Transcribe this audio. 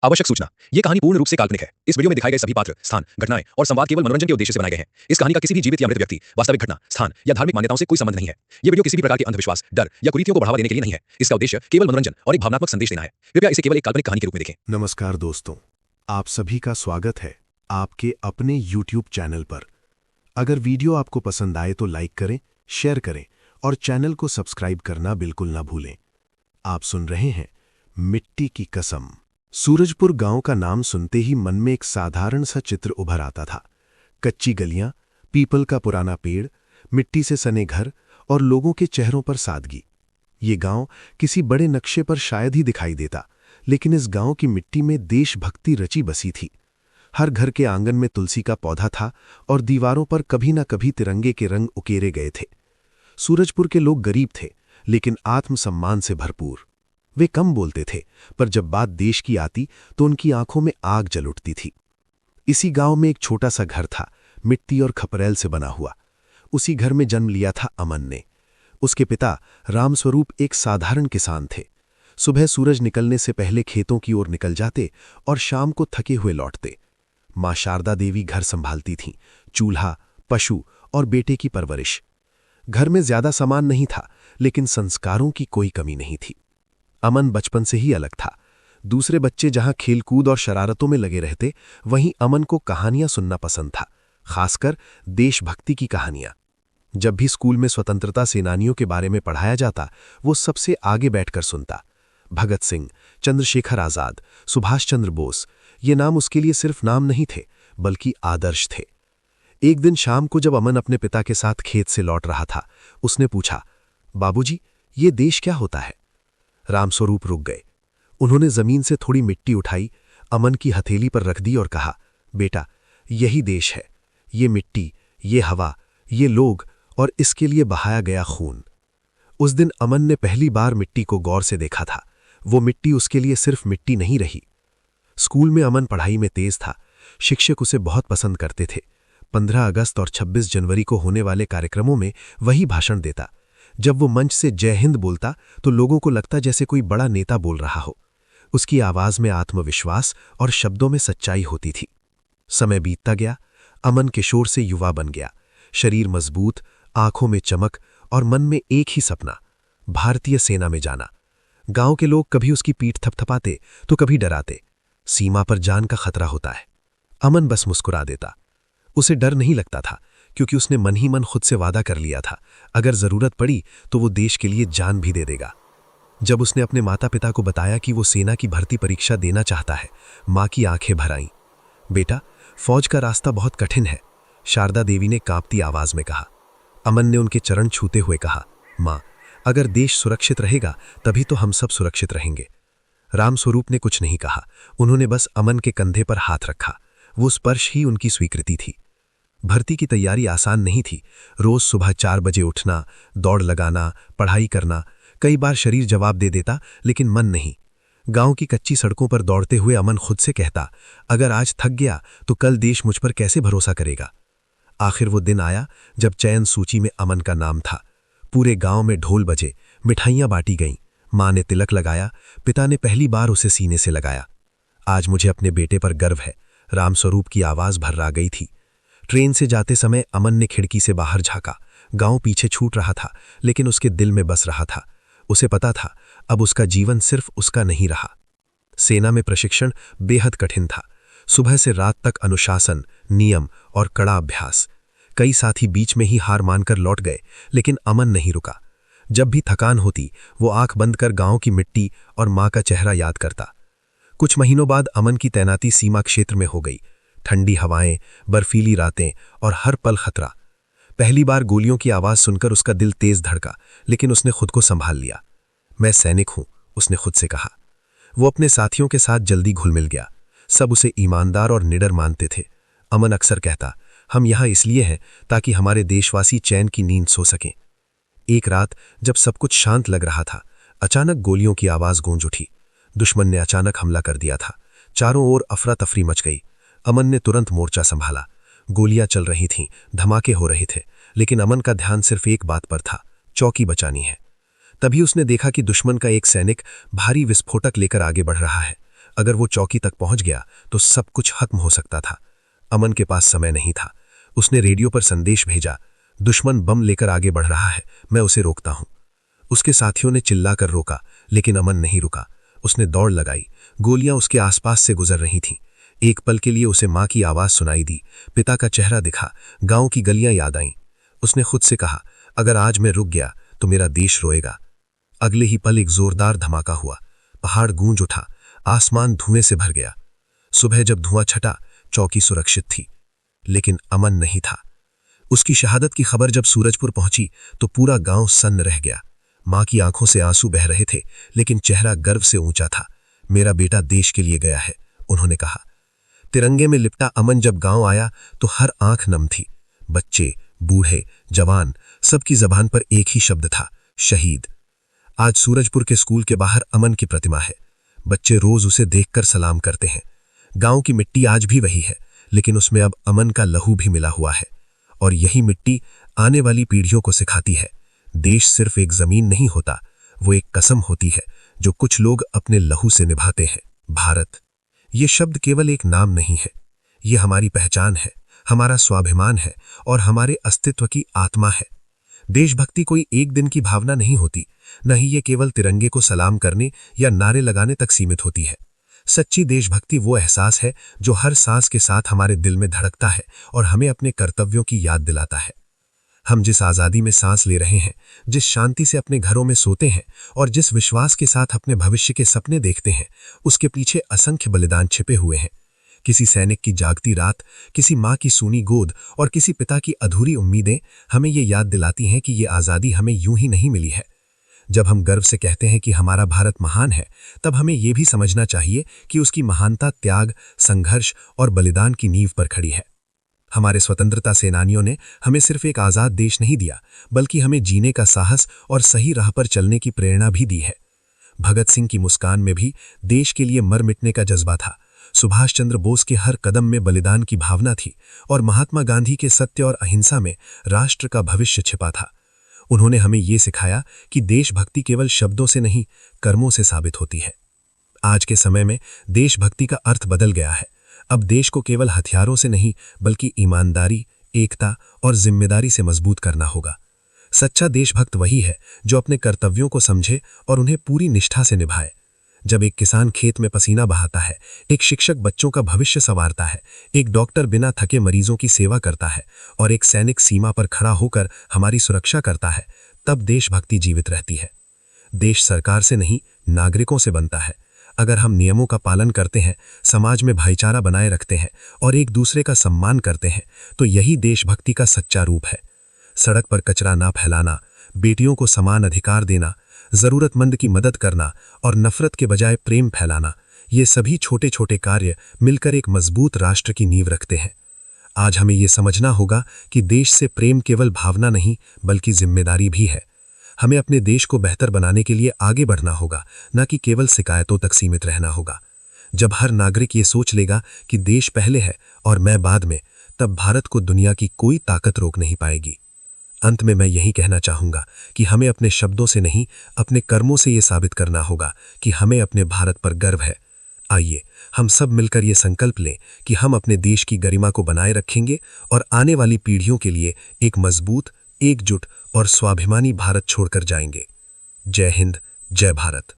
आवश्यक सूचना। ये कहानी पूर्ण रूप से काल्पनिक है। इस वीडियो में दिखाए गए सभी पात्र, स्थान, घटनाएं और संवाद केवल मनोरंजन के उद्देश्य से बनाए गए हैं। इस कहानी का किसी भी जीवित या मृत व्यक्ति, वास्तविक घटना, स्थान या धार्मिक मान्यताओं से कोई संबंध नहीं है। ये वीडियो किसी भी प्रकार के अंधविश्वास, डर या कुरीतियों को बढ़ावा देने के लिए नहीं है। इसका उद्देश्य केवल मनोरंजन और एक भावनात्मक संदेश देना है। कृपया इसे केवल एक काल्पनिक कहानी के रूप में देखें। नमस्कार दोस्तों, आप सभी का स्वागत है आपके अपने YouTube चैनल पर। अगर वीडियो आपको पसंद आए तो लाइक करें, शेयर करें और चैनल को सब्सक्राइब करना बिल्कुल ना भूलें। आप सुन रहे हैं मिट्टी की कसम। सूरजपुर गांव का नाम सुनते ही मन में एक साधारण सा चित्र उभर आता था। कच्ची गलियां, पीपल का पुराना पेड़, मिट्टी से सने घर और लोगों के चेहरों पर सादगी। ये गांव किसी बड़े नक्शे पर शायद ही दिखाई देता, लेकिन इस गांव की मिट्टी में देशभक्ति रची बसी थी। हर घर के आंगन में तुलसी का पौधा था और दीवारों पर कभी न कभी तिरंगे के रंग उकेरे गए थे। सूरजपुर के लोग गरीब थे, लेकिन आत्मसम्मान से भरपूर। वे कम बोलते थे, पर जब बात देश की आती तो उनकी आंखों में आग जल उठती थी। इसी गांव में एक छोटा सा घर था, मिट्टी और खपरेल से बना हुआ। उसी घर में जन्म लिया था अमन ने। उसके पिता रामस्वरूप एक साधारण किसान थे। सुबह सूरज निकलने से पहले खेतों की ओर निकल जाते और शाम को थके हुए लौटते। मां शारदा देवी घर संभालती थीं, चूल्हा, पशु और बेटे की परवरिश। घर में ज्यादा सामान नहीं था, लेकिन संस्कारों की कोई कमी नहीं थी। अमन बचपन से ही अलग था। दूसरे बच्चे जहां खेलकूद और शरारतों में लगे रहते, वहीं अमन को कहानियां सुनना पसंद था, खासकर देशभक्ति की कहानियां। जब भी स्कूल में स्वतंत्रता सेनानियों के बारे में पढ़ाया जाता, वो सबसे आगे बैठकर सुनता। भगत सिंह, चंद्रशेखर आजाद, सुभाष चंद्र बोस, ये नाम उसके लिए सिर्फ नाम नहीं थे, बल्कि आदर्श थे। एक दिन शाम को जब अमन अपने पिता के साथ खेत से लौट रहा था, उसने पूछा, बाबूजी, ये देश क्या होता है? रामस्वरूप रुक गए। उन्होंने जमीन से थोड़ी मिट्टी उठाई, अमन की हथेली पर रख दी और कहा, बेटा, यही देश है। ये मिट्टी, ये हवा, ये लोग और इसके लिए बहाया गया खून। उस दिन अमन ने पहली बार मिट्टी को गौर से देखा था। वो मिट्टी उसके लिए सिर्फ मिट्टी नहीं रही। स्कूल में अमन पढ़ाई में तेज था। शिक्षक उसे बहुत पसंद करते थे। 15 अगस्त और 26 जनवरी को होने वाले कार्यक्रमों में वही भाषण देता। जब वो मंच से जय हिंद बोलता तो लोगों को लगता जैसे कोई बड़ा नेता बोल रहा हो। उसकी आवाज में आत्मविश्वास और शब्दों में सच्चाई होती थी। समय बीतता गया। अमन किशोर से युवा बन गया। शरीर मजबूत, आंखों में चमक और मन में एक ही सपना, भारतीय सेना में जाना। गांव के लोग कभी उसकी पीठ थपथपाते तो कभी डराते। सीमा पर जान का खतरा होता है। अमन बस मुस्कुरा देता। उसे डर नहीं लगता था, क्योंकि उसने मन ही मन खुद से वादा कर लिया था, अगर जरूरत पड़ी तो वो देश के लिए जान भी दे देगा। जब उसने अपने माता पिता को बताया कि वो सेना की भर्ती परीक्षा देना चाहता है, मां की आंखें भर आईं। बेटा, फौज का रास्ता बहुत कठिन है, शारदा देवी ने कांपती आवाज में कहा। अमन ने उनके चरण छूते हुए कहा, मां, अगर देश सुरक्षित रहेगा तभी तो हम सब सुरक्षित रहेंगे। रामस्वरूप ने कुछ नहीं कहा। उन्होंने बस अमन के कंधे पर हाथ रखा। वो स्पर्श ही उनकी स्वीकृति थी। भर्ती की तैयारी आसान नहीं थी। रोज सुबह 4 बजे उठना, दौड़ लगाना, पढ़ाई करना। कई बार शरीर जवाब दे देता, लेकिन मन नहीं। गांव की कच्ची सड़कों पर दौड़ते हुए अमन खुद से कहता, अगर आज थक गया तो कल देश मुझ पर कैसे भरोसा करेगा? आखिर वो दिन आया जब चयन सूची में अमन का नाम था। पूरे गांव में ढोल बजे, मिठाइयां बांटी गईं। मां ने तिलक लगाया, पिता ने पहली बार उसे सीने से लगाया। आज मुझे अपने बेटे पर गर्व है, रामस्वरूप की आवाज भर्रा गई थी। ट्रेन से जाते समय अमन ने खिड़की से बाहर झांका। गांव पीछे छूट रहा था, लेकिन उसके दिल में बस रहा था। उसे पता था, अब उसका जीवन सिर्फ उसका नहीं रहा। सेना में प्रशिक्षण बेहद कठिन था। सुबह से रात तक अनुशासन, नियम और कड़ा अभ्यास। कई साथी बीच में ही हार मानकर लौट गए, लेकिन अमन नहीं रुका। जब भी थकान होती, वो आंख बंद कर गांव की मिट्टी और मां का चेहरा याद करता। कुछ महीनों बाद अमन की तैनाती सीमा क्षेत्र में हो गई। ठंडी हवाएं, बर्फीली रातें और हर पल खतरा। पहली बार गोलियों की आवाज सुनकर उसका दिल तेज धड़का, लेकिन उसने खुद को संभाल लिया। मैं सैनिक हूं, उसने खुद से कहा। वो अपने साथियों के साथ जल्दी घुल मिल गया। सब उसे ईमानदार और निडर मानते थे। अमन अक्सर कहता, हम यहां इसलिए हैं ताकि हमारे देशवासी चैन की नींद सो सकें। एक रात जब सब कुछ शांत लग रहा था, अचानक गोलियों की आवाज गूंज उठी। दुश्मन ने अचानक हमला कर दिया था। चारों ओर अफरा तफरी मच गई। अमन ने तुरंत मोर्चा संभाला। गोलियां चल रही थीं, धमाके हो रहे थे, लेकिन अमन का ध्यान सिर्फ एक बात पर था, चौकी बचानी है। तभी उसने देखा कि दुश्मन का एक सैनिक भारी विस्फोटक लेकर आगे बढ़ रहा है। अगर वो चौकी तक पहुंच गया तो सब कुछ खत्म हो सकता था। अमन के पास समय नहीं था। उसने रेडियो पर संदेश भेजा, दुश्मन बम लेकर आगे बढ़ रहा है, मैं उसे रोकता हूं। उसके साथियों ने चिल्लाकर रोका, लेकिन अमन नहीं रुका। उसने दौड़ लगाई। गोलियां उसके आसपास से गुजर रही थीं। एक पल के लिए उसे मां की आवाज सुनाई दी, पिता का चेहरा दिखा, गांव की गलियां याद आईं। उसने खुद से कहा, अगर आज मैं रुक गया तो मेरा देश रोएगा। अगले ही पल एक जोरदार धमाका हुआ। पहाड़ गूंज उठा, आसमान धुएं से भर गया। सुबह जब धुआं छटा, चौकी सुरक्षित थी, लेकिन अमन नहीं था। उसकी शहादत की खबर जब सूरजपुर पहुंची तो पूरा गांव सन्न रह गया। मां की आंखों से आंसू बह रहे थे, लेकिन चेहरा गर्व से ऊंचा था। मेरा बेटा देश के लिए गया है, उन्होंने कहा। तिरंगे में लिपटा अमन जब गांव आया तो हर आंख नम थी। बच्चे, बूढ़े, जवान, सबकी जबान पर एक ही शब्द था, शहीद। आज सूरजपुर के स्कूल के बाहर अमन की प्रतिमा है। बच्चे रोज उसे देखकर सलाम करते हैं। गांव की मिट्टी आज भी वही है, लेकिन उसमें अब अमन का लहू भी मिला हुआ है। और यही मिट्टी आने वाली पीढ़ियों को सिखाती है, देश सिर्फ एक जमीन नहीं होता, वो एक कसम होती है जो कुछ लोग अपने लहू से निभाते हैं। भारत, ये शब्द केवल एक नाम नहीं है, ये हमारी पहचान है, हमारा स्वाभिमान है और हमारे अस्तित्व की आत्मा है। देशभक्ति कोई एक दिन की भावना नहीं होती, न ही ये केवल तिरंगे को सलाम करने या नारे लगाने तक सीमित होती है। सच्ची देशभक्ति वो एहसास है जो हर सांस के साथ हमारे दिल में धड़कता है और हमें अपने कर्तव्यों की याद दिलाता है। हम जिस आज़ादी में सांस ले रहे हैं, जिस शांति से अपने घरों में सोते हैं और जिस विश्वास के साथ अपने भविष्य के सपने देखते हैं, उसके पीछे असंख्य बलिदान छिपे हुए हैं। किसी सैनिक की जागती रात, किसी माँ की सूनी गोद और किसी पिता की अधूरी उम्मीदें हमें ये याद दिलाती हैं कि ये आज़ादी हमें यूं ही नहीं मिली है। जब हम गर्व से कहते हैं कि हमारा भारत महान है, तब हमें यह भी समझना चाहिए कि उसकी महानता त्याग, संघर्ष और बलिदान की नींव पर खड़ी है। हमारे स्वतंत्रता सेनानियों ने हमें सिर्फ एक आज़ाद देश नहीं दिया, बल्कि हमें जीने का साहस और सही राह पर चलने की प्रेरणा भी दी है। भगत सिंह की मुस्कान में भी देश के लिए मर मिटने का जज्बा था। सुभाष चंद्र बोस के हर कदम में बलिदान की भावना थी और महात्मा गांधी के सत्य और अहिंसा में राष्ट्र का भविष्य छिपा था। उन्होंने हमें ये सिखाया कि देशभक्ति केवल शब्दों से नहीं, कर्मों से साबित होती है। आज के समय में देशभक्ति का अर्थ बदल गया है। अब देश को केवल हथियारों से नहीं, बल्कि ईमानदारी, एकता और जिम्मेदारी से मजबूत करना होगा। सच्चा देशभक्त वही है जो अपने कर्तव्यों को समझे और उन्हें पूरी निष्ठा से निभाए। जब एक किसान खेत में पसीना बहाता है, एक शिक्षक बच्चों का भविष्य संवारता है, एक डॉक्टर बिना थके मरीजों की सेवा करता है और एक सैनिक सीमा पर खड़ा होकर हमारी सुरक्षा करता है, तब देशभक्ति जीवित रहती है। देश सरकार से नहीं, नागरिकों से बनता है। अगर हम नियमों का पालन करते हैं, समाज में भाईचारा बनाए रखते हैं और एक दूसरे का सम्मान करते हैं, तो यही देशभक्ति का सच्चा रूप है। सड़क पर कचरा ना फैलाना, बेटियों को समान अधिकार देना, जरूरतमंद की मदद करना और नफरत के बजाय प्रेम फैलाना, ये सभी छोटे छोटे कार्य मिलकर एक मजबूत राष्ट्र की नींव रखते हैं। आज हमें ये समझना होगा कि देश से प्रेम केवल भावना नहीं, बल्कि जिम्मेदारी भी है। हमें अपने देश को बेहतर बनाने के लिए आगे बढ़ना होगा, न कि केवल शिकायतों तक सीमित रहना होगा। जब हर नागरिक ये सोच लेगा कि देश पहले है और मैं बाद में, तब भारत को दुनिया की कोई ताकत रोक नहीं पाएगी। अंत में मैं यही कहना चाहूंगा कि हमें अपने शब्दों से नहीं, अपने कर्मों से ये साबित करना होगा कि हमें अपने भारत पर गर्व है। आइए हम सब मिलकर ये संकल्प लें कि हम अपने देश की गरिमा को बनाए रखेंगे और आने वाली पीढ़ियों के लिए एक मजबूत, एकजुट और स्वाभिमानी भारत छोड़कर जाएंगे। जय हिंद, जय भारत।